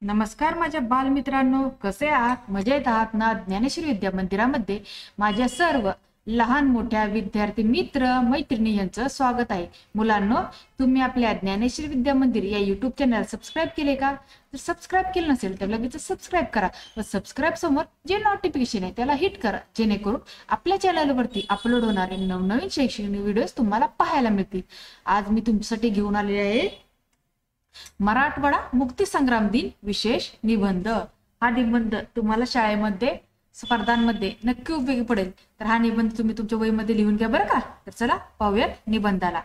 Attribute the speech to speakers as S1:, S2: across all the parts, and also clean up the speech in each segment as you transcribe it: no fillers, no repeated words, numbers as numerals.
S1: नमस्कार माझ्या बालमित्रांनो, कसे आहात? मजेत आहात ना? ज्ञानेश्वरी विद्या मंदिरामध्ये माझ्या सर्व लहान मोठ्या विद्यार्थी मित्र मैत्रिणी यांचं स्वागत आहे. मुलांनो, तुम्ही आपल्या ज्ञानेश्वरी विद्या मंदिर या युट्यूब चॅनल सबस्क्राईब केले का? जर सबस्क्राईब केलं नसेल तर लगेच सबस्क्राईब करा व सबस्क्राईब समोर जे नोटिफिकेशन आहे त्याला हिट करा, जेणेकरून आपल्या चॅनलवरती अपलोड होणारे नवनवीन शैक्षणिक व्हिडिओज तुम्हाला पाहायला मिळतील. आज मी तुमच्यासाठी घेऊन आलेले आहे मराठवाडा मुक्ती संग्राम दिन विशेष निबंध. हा निबंध तुम्हाला शाळेमध्ये स्पर्धांमध्ये नक्की उपयोगी पडेल. तर हा निबंध तुम्ही तुमच्या वहीमध्ये लिहून घ्या बरं का. तर चला पाहूयात निबंधाला.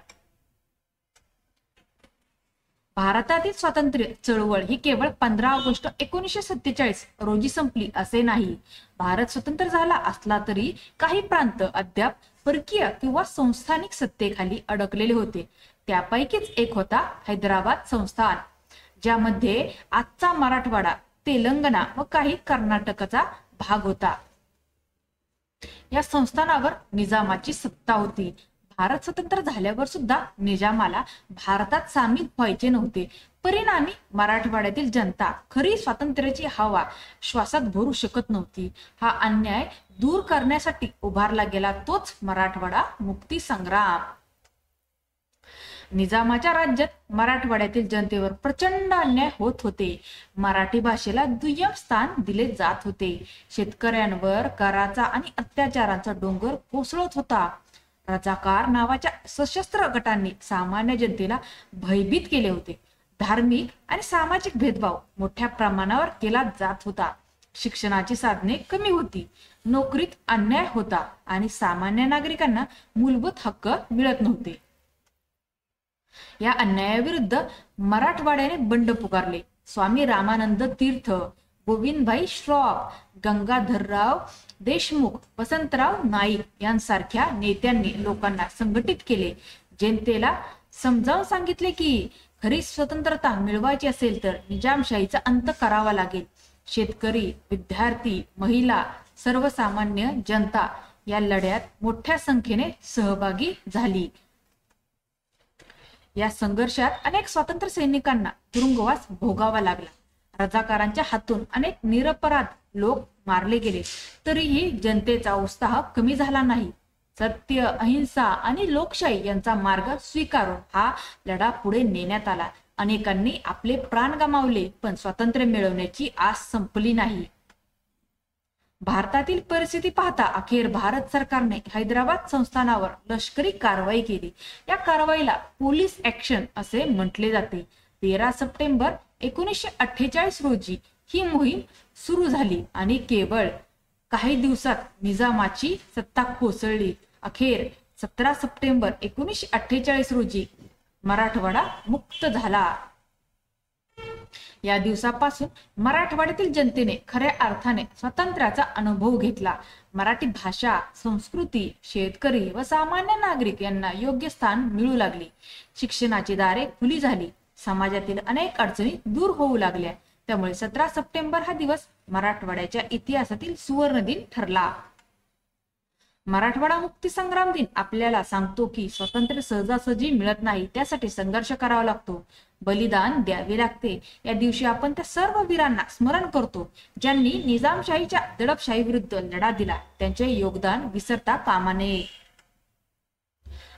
S1: भारतातील स्वातंत्र्य चळवळ ही केवळ 15 ऑगस्ट 1947 रोजी संपली असे नाही. भारत स्वतंत्र झाला असला तरी काही प्रांत अद्याप परकीय किंवा संस्थानिक सत्तेखाली अडकलेले होते. त्यापैकीच एक होता हैदराबाद संस्थान, ज्यामध्ये आजचा मराठवाडा, तेलंगणा व काही कर्नाटकचा भाग होता. या संस्थानावर निजामाची सत्ता होती. भारत स्वतंत्र झाल्यावर सुद्धा निजामाला भारतात सामील व्हायचे नव्हते. परिणामी मराठवाड्यातील जनता खरी स्वातंत्र्याची हवा श्वासात भरू शकत नव्हती. हा अन्याय दूर करण्यासाठी उभारला गेला तोच मराठवाडा मुक्ती संग्राम. निजामाच्या राज्यात मराठवाड्यातील जनतेवर प्रचंड अन्याय होत होते. मराठी भाषेला दुय्यम स्थान दिले जात होते. शेतकऱ्यांवर कराचा आणि अत्याचारांचा डोंगर कोसळत होता. रजाकार नावाच्या सशस्त्र गटांनी सामान्य जनतेला भयभीत केले होते. धार्मिक आणि सामाजिक भेदभाव मोठ्या प्रमाणावर केला जात होता. शिक्षणाची साधने कमी होती. नोकरीत अन्याय होता आणि सामान्य नागरिकांना मूलभूत हक्क मिळत नव्हते. या अन्यायाविरुद्ध मराठवाड्याने बंड पुकारले. स्वामी रामानंद तीर्थ, गोविंदभाई श्रॉफ, गंगाधरराव देशमुख, वसंतराव नाईक यांसारख्या नेत्यांनी लोकांना संघटित केले. जनतेला समजावून सांगितले की खरी स्वतंत्रता मिळवायची असेल तर निजामशाहीचा अंत करावा लागेल. शेतकरी, विद्यार्थी, महिला, सर्वसामान्य जनता या लढ्यात मोठ्या संख्येने सहभागी झाली. या संघर्षात अनेक स्वातंत्र्य सैनिकांना तुरुंगवास भोगावा लागला. रजाकारांच्या हातून अनेक निरपराध लोक मारले गेले. तरीही जनतेचा उत्साह कमी झाला नाही. सत्य, अहिंसा आणि लोकशाही यांचा मार्ग स्वीकारून हा लढा पुढे नेण्यात आला. अनेकांनी आपले प्राण गमावले, पण स्वातंत्र्य मिळवण्याची आस संपली नाही. भारतातील परिस्थिती पाहता अखेर भारत सरकारने हैदराबाद संस्थानावर लष्करी कारवाई केली. या कारवाईला पोलीस ऍक्शन असे म्हटले जाते. 13 सप्टेंबर 1948 रोजी ही मोहीम सुरू झाली आणि केवळ काही दिवसात निजामाची सत्ता कोसळली. अखेर 17 सप्टेंबर 1948 रोजी मराठवाडा मुक्त झाला. या दिवसापासून मराठवाड्यातील जनतेने खऱ्या अर्थाने स्वातंत्र्याचा अनुभव घेतला. मराठी भाषा, संस्कृती, शेतकरी व सामान्य नागरिक यांना योग्य स्थान मिळू लागले. शिक्षणाची दारे खुली झाली. समाजातील अनेक अडचणी दूर होऊ लागल्या. त्यामुळे 17 सप्टेंबर हा दिवस मराठवाड्याच्या इतिहासातील सुवर्ण दिन ठरला. मराठवाडा मुक्ती संग्राम दिन आपल्याला सांगतो की स्वातंत्र्य सहजासहजी मिळत नाही. त्यासाठी संघर्ष करावा लागतो, बलिदान द्यावे लागते. या दिवशी आपण त्या सर्व वीरांना स्मरण करतो ज्यांनी निजामशाहीच्या दडपशाही विरुद्ध लढा दिला. त्यांचे योगदान विसरता कामा नये.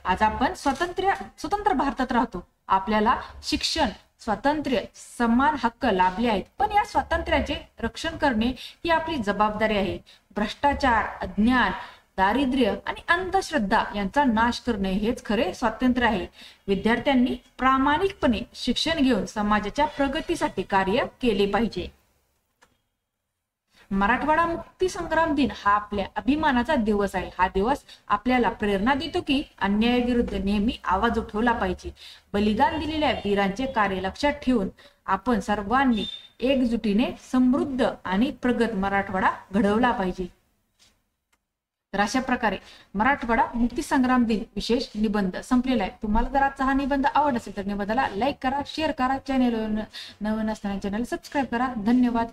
S1: आज आपण स्वतंत्र भारतात राहतो. आपल्याला शिक्षण, स्वातंत्र्य, समान हक्क लाभले आहेत. पण या स्वातंत्र्याचे रक्षण करणे ही आपली जबाबदारी आहे. भ्रष्टाचार, अज्ञान, दारिद्र्य आणि अंधश्रद्धा यांचा नाश करणे हेच खरे स्वातंत्र्य आहे. विद्यार्थ्यांनी प्रामाणिकपणे शिक्षण घेऊन समाजाच्या प्रगतीसाठी कार्य केले पाहिजे. मराठवाडा मुक्ती संग्राम दिन हा आपल्या अभिमानाचा दिवस आहे. हा दिवस आपल्याला प्रेरणा देतो की अन्यायाविरुद्ध नेहमी आवाज उठवला पाहिजे. बलिदान दिलेल्या वीरांचे कार्य लक्षात ठेवून आपण सर्वांनी एकजुटीने समृद्ध आणि प्रगत मराठवाडा घडवला पाहिजे. तर अशा प्रकारे मराठवाडा मुक्ती संग्राम दिन विशेष निबंध संपलेला आहे. तुम्हाला जर आजचा हा निबंध आवडला असेल तर निबंधाला लाईक करा, शेअर करा, चॅनेल नवीन असताना चॅनल सबस्क्राईब करा. धन्यवाद.